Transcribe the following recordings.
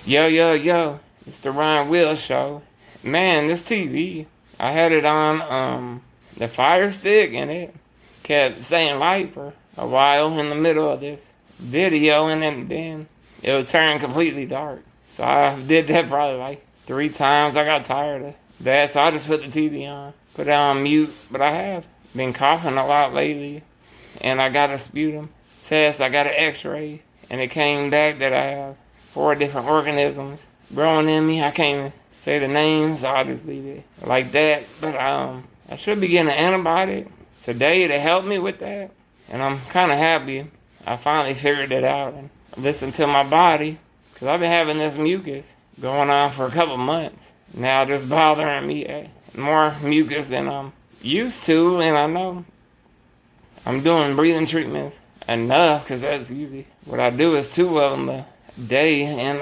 Yo, yo, yo, it's the Wheelz Show. Man, this TV, I had it on the Fire Stick and it kept staying light for a while in the middle of this video and then it would turn completely dark. So I did that probably like 3 times. I got tired of that, so I just put the TV on, put it on mute. But I have been coughing a lot lately and I got a sputum test. I got an x-ray and it came back that I have 4 different organisms growing in me. I can't even say the names, so I'll just leave it like that. But I should be getting an antibiotic today to help me with that. And I'm kind of happy I finally figured it out and listened to my body. Because I've been having this mucus going on for a couple months. Now just bothering me. More mucus than I'm used to. And I know I'm doing breathing treatments enough, because that's usually what I do, is 2 of them a day. And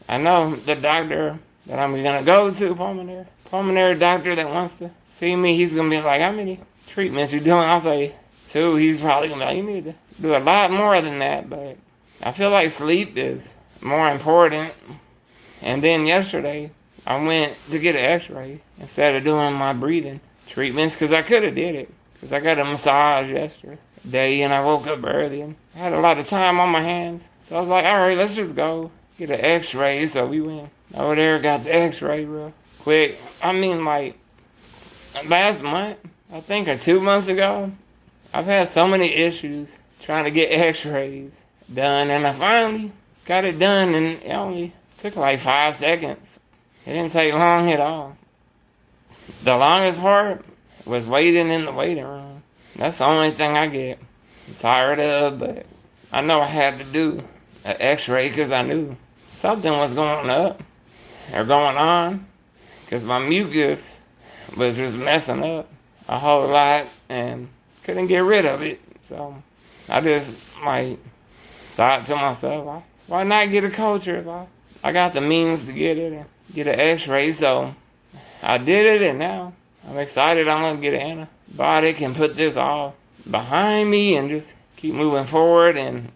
I know the doctor that I'm gonna go to, pulmonary doctor that wants to see me, he's gonna be like, how many treatments you doing? I'll say 2. He's probably gonna be like, you need to do a lot more than that. But I feel like sleep is more important. And then yesterday I went to get an x-ray instead of doing my breathing treatments, because I could have did it, because I got a massage yesterday and I woke up early and I had a lot of time on my hands. So I was like, alright, let's just go get an x-ray. So we went over there, got the x-ray real quick. I mean, like, last month, I think, or 2 months ago, I've had so many issues trying to get x-rays done, and I finally got it done, and it only took like 5 seconds. It didn't take long at all. The longest part was waiting in the waiting room. That's the only thing I get tired of, but I know I had to do an x-ray because I knew something was going up or going on, because my mucus was just messing up a whole lot and couldn't get rid of it. So I just thought to myself, why not get a culture if I got the means to get it and get an x-ray? So I did it, and now I'm excited. I'm going to get an antibiotic and put this all behind me and just keep moving forward and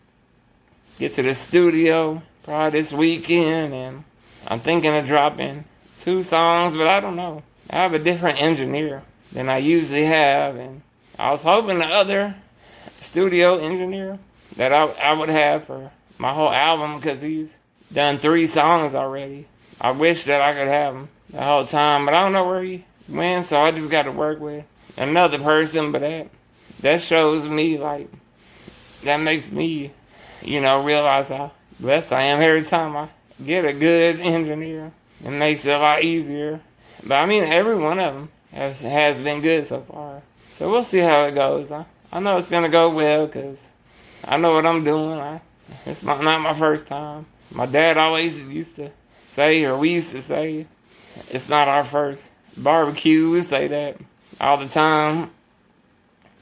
get to the studio probably this weekend. And I'm thinking of dropping 2 songs, but I don't know. I have a different engineer than I usually have, and I was hoping the other studio engineer that I would have for my whole album, because he's done 3 songs already. I wish that I could have him the whole time, but I don't know where he went, so I just got to work with another person. But that shows me, like, that makes me, realize how blessed I am every time I get a good engineer. It makes it a lot easier. But I mean, every one of them has been good so far. So we'll see how it goes. I know it's gonna go well, because I know what I'm doing. It's not my first time. My dad always used to say, or we used to say, it's not our first barbecue. We say that all the time,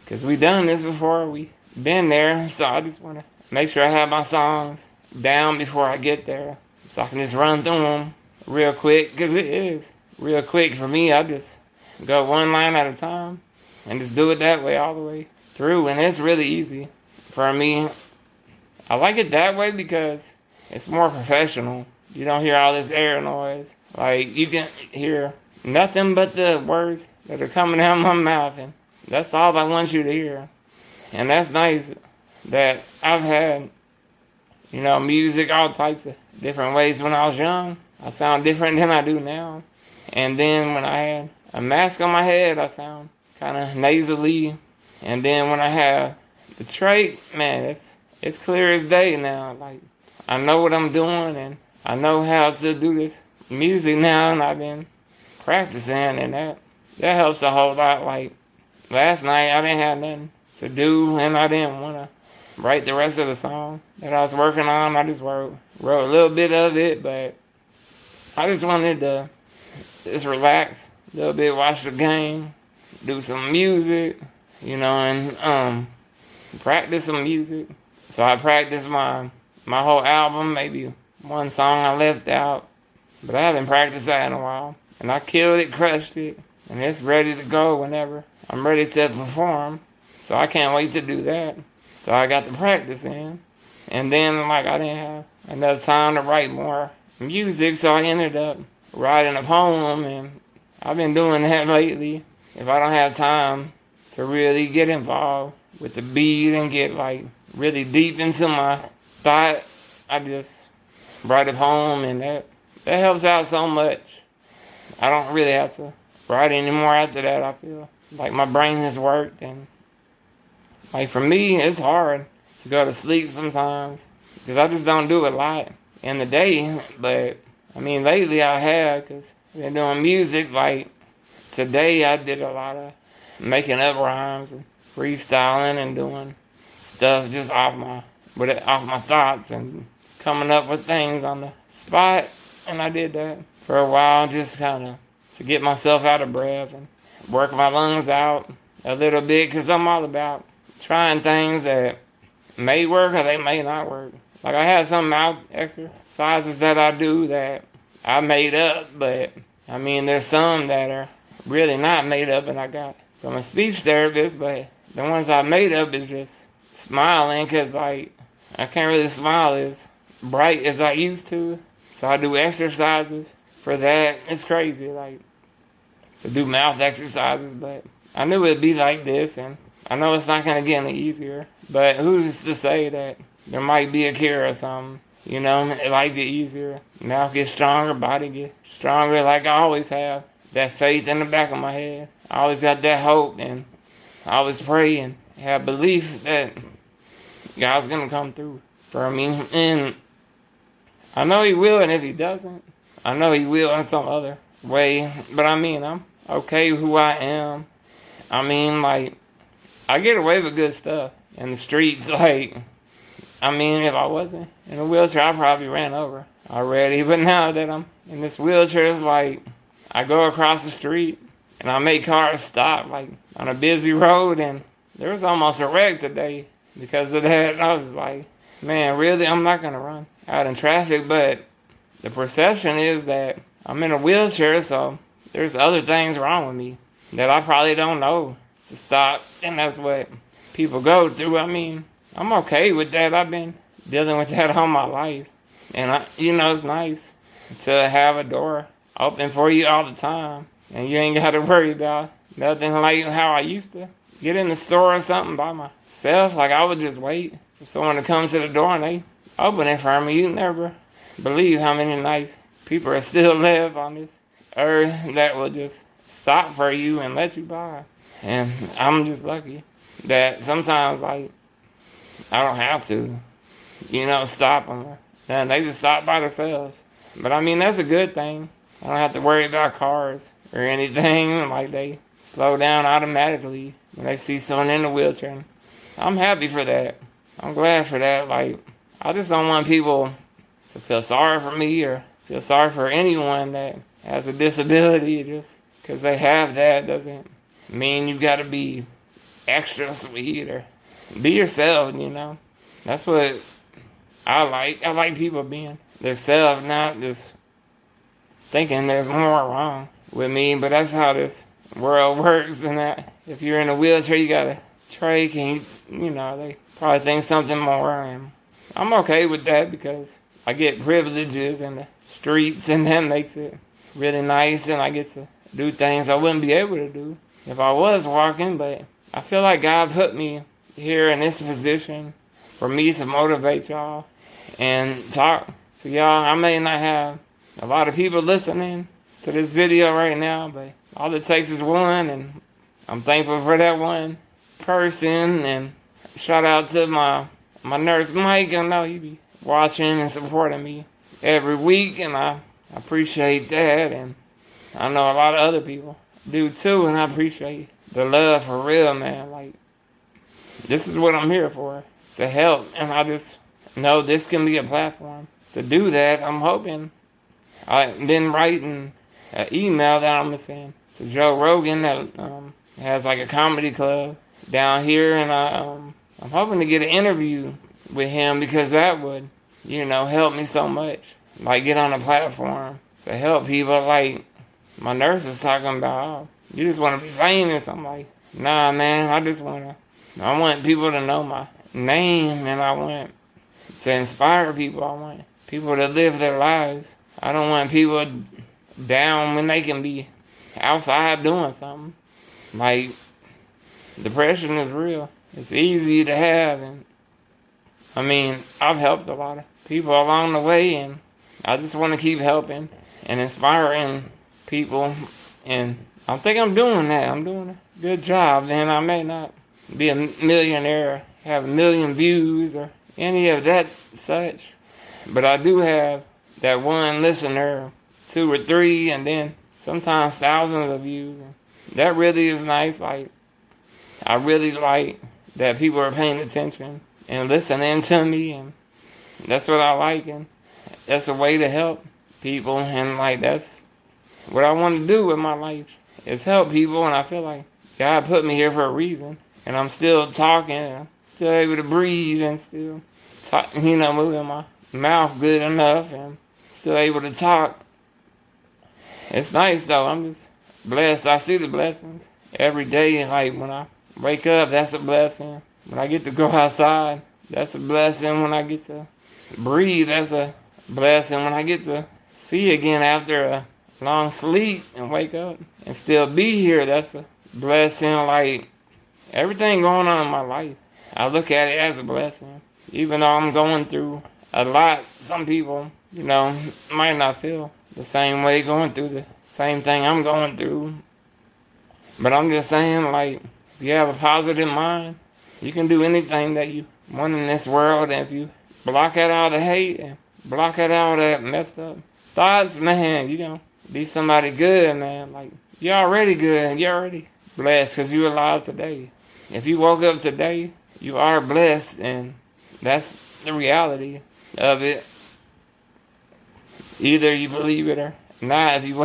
because we done this before. We been there. So I just want to make sure I have my songs down before I get there, so I can just run through them real quick, because it is real quick for me. I just go one line at a time and just do it that way all the way through, and it's really easy for me. I like it that way because it's more professional. You don't hear all this air noise. Like, you can hear nothing but the words that are coming out of my mouth, and that's all I want you to hear. And that's nice that I've had, music all types of different ways. When I was young, I sound different than I do now. And then when I had a mask on my head, I sound kind of nasally. And then when I have the trait, man, it's clear as day now. Like, I know what I'm doing, and I know how to do this music now, and I've been practicing, and that helps a whole lot. Like, last night I didn't have nothing to do, and I didn't want to write the rest of the song that I was working on. I just wrote a little bit of it, but I just wanted to just relax a little bit, watch the game, do some music, and practice some music. So I practiced my whole album, maybe 1 song I left out, but I haven't practiced that in a while. And I killed it, crushed it, and it's ready to go whenever I'm ready to perform. So I can't wait to do that. So I got the practice in. And then, I didn't have enough time to write more music, so I ended up writing a poem, and I've been doing that lately. If I don't have time to really get involved with the beat and get like really deep into my thought, I just write a poem, and that helps out so much. I don't really have to write anymore after that. I feel like my brain has worked, and like for me, it's hard to go to sleep sometimes because I just don't do a lot in the day. But I mean, lately I have, because I've been doing music. Like today, I did a lot of making up rhymes and freestyling and doing stuff just off my thoughts and coming up with things on the spot. And I did that for a while, just kind of to get myself out of breath and work my lungs out a little bit, because I'm all about trying things that may work or they may not work. Like I have some mouth exercises that I do that I made up, but I mean there's some that are really not made up and I got from a speech therapist, but the ones I made up is just smiling, because like I can't really smile as bright as I used to. So I do exercises for that. It's crazy, like, to do mouth exercises, but I knew it'd be like this, and I know it's not gonna get any easier, but who's to say that there might be a cure or something? You know, it might get easier. Mouth gets stronger, body gets stronger, like I always have. That faith in the back of my head. I always got that hope, and I always pray and have belief that God's gonna come through for me. And I know He will, and if He doesn't, I know He will in some other way. But I mean, I'm okay with who I am. I mean, like, I get away with good stuff in the streets. Like, I mean, if I wasn't in a wheelchair, I probably ran over already. But now that I'm in this wheelchair, it's like I go across the street and I make cars stop, like on a busy road. And there was almost a wreck today because of that. I was like, man, really? I'm not going to run out in traffic. But the perception is that I'm in a wheelchair, so there's other things wrong with me that I probably don't know to stop. And that's what people go through. I mean, I'm okay with that. I've been dealing with that all my life. And, it's nice to have a door open for you all the time. And you ain't got to worry about nothing like how I used to get in the store or something by myself. Like, I would just wait for someone to come to the door and they open it for me. You never believe how many nice people are still live on this earth that will just stop for you and let you by. And I'm just lucky that sometimes, like, I don't have to, stop them. And they just stop by themselves. But I mean, that's a good thing. I don't have to worry about cars or anything. Like, they slow down automatically when they see someone in a wheelchair. I'm happy for that. I'm glad for that. Like, I just don't want people to feel sorry for me or feel sorry for anyone that has a disability. Just because they have that doesn't mean you got to be extra sweet or be yourself, That's what I like. I like people being themselves, not just thinking there's more wrong with me. But that's how this world works, and that if you're in a wheelchair, you got a trach, and they probably think something more. And I'm okay with that because I get privileges in the streets, and that makes it really nice, and I get to do things I wouldn't be able to do if I was walking. But I feel like God put me here in this position for me to motivate y'all and talk to y'all. I may not have a lot of people listening to this video right now, but all it takes is one, and I'm thankful for that one person. And shout out to my nurse Mike. I know he be watching and supporting me every week, and I appreciate that. And I know a lot of other people do too, and I appreciate the love for real, man. Like, this is what I'm here for, to help, and I just know this can be a platform to do that. I'm hoping. I've been writing an email that I'm going to send to Joe Rogan that has like a comedy club down here, and I'm hoping to get an interview with him because that would, help me so much. Like, get on a platform to help people. Like, my nurse was talking about, oh, you just want to be famous. I'm like, nah, man, I want people to know my name, and I want to inspire people. I want people to live their lives I don't want people down when they can be outside doing something. Like, depression is real. It's easy to have, and I mean, I've helped a lot of people along the way, and I just want to keep helping and inspiring people, and I think I'm doing that. I'm doing a good job, and I may not be a millionaire, have a million views, or any of that such, but I do have that one listener, 2 or 3, and then sometimes thousands of views. That really is nice. Like, I really like that people are paying attention and listening to me, and that's what I like, and that's a way to help people, and like that's what I want to do with my life is help people, and I feel like God put me here for a reason, and I'm still talking, and I'm still able to breathe, and still talk, moving my mouth good enough, and still able to talk. It's nice though. I'm just blessed. I see the blessings every day. Like when I wake up, that's a blessing. When I get to go outside, that's a blessing. When I get to breathe, that's a blessing. When I get to see again after a long sleep and wake up and still be here, that's a blessing. Like everything going on in my life, I look at it as a blessing. Even though I'm going through a lot, some people, might not feel the same way going through the same thing I'm going through. But I'm just saying, like, if you have a positive mind, you can do anything that you want in this world. And if you block out all the hate and block out all that messed up thoughts, man, you gonna be somebody good, man. Like, you're already good. You're already blessed because you're alive today. If you woke up today, you are blessed, and that's the reality of it. Either you believe it or not. If you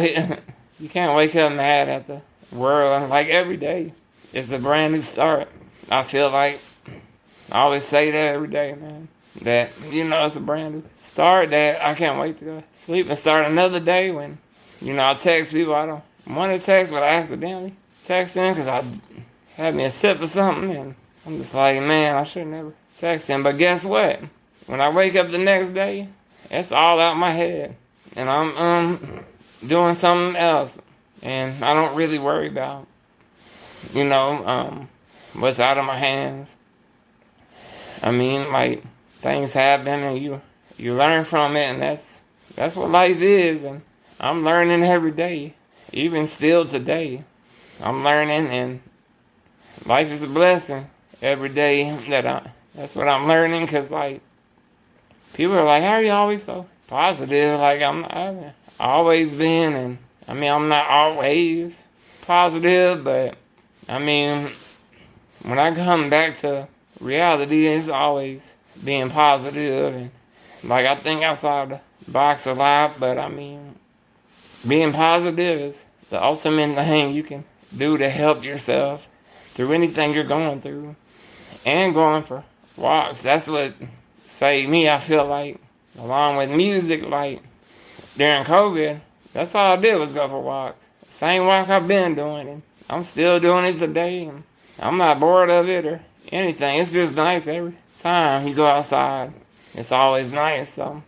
you can't wake up mad at the world. Like every day, it's a brand new start. I feel like I always say that every day, man. That it's a brand new start. That I can't wait to go sleep and start another day. When I text people I don't want to text, but I accidentally text them because I had me a sip of something, and I'm just like, man, I should never text them. But guess what? When I wake up the next day, it's all out my head, and I'm doing something else, and I don't really worry about what's out of my hands. I mean, like, things happen, and you learn from it, and that's what life is, and I'm learning every day, even still today. I'm learning, and life is a blessing every day. That's what I'm learning, because, like, people are like, how are you always so positive? Like, I've always been, and I mean, I'm not always positive, but I mean, when I come back to reality, it's always being positive, and like, I think outside the box a lot, but I mean, being positive is the ultimate thing you can do to help yourself through anything you're going through, and going for walks. That's what saved me, I feel like, along with music. Like, during COVID, that's all I did was go for walks. Same walk I've been doing, and I'm still doing it today, and I'm not bored of it or anything. It's just nice every time you go outside. It's always nice, so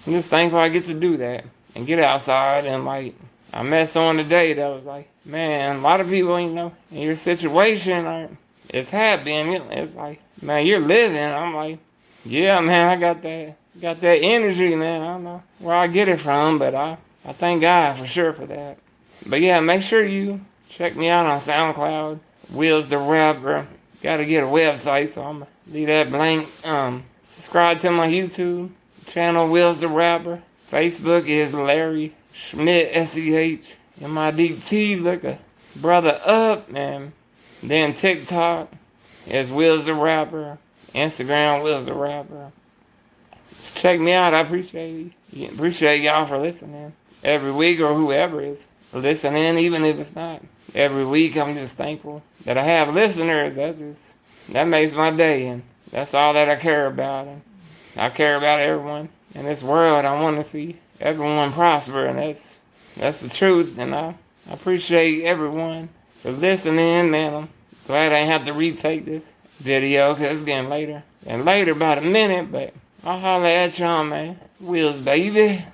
I'm just thankful I get to do that and get outside. And like, I met someone today that was like, man, a lot of people, in your situation it's happy, and it's like, man, you're living. I'm like, yeah, man, I got that energy, man. I don't know where I get it from, but I thank God for sure for that. But yeah, make sure you check me out on SoundCloud, Wheelz the Rapper. Gotta get a website, so I'm gonna leave that blank. Subscribe to my YouTube channel, Wheelz the Rapper. Facebook is Larry Schmidt, SCHMIDT. Look a brother up, and then TikTok is Wheelz the Rapper. Instagram, Wheelz the Rapper. Check me out. I appreciate y'all for listening every week, or whoever is listening, even if it's not every week. I'm just thankful that I have listeners. That makes my day, and that's all that I care about. And I care about everyone in this world. I want to see everyone prosper, and that's the truth. And I appreciate everyone for listening, man. I'm glad I ain't have to retake this video because it's getting later and later, about a minute, but I'll holler at y'all, man. Wheelz, baby.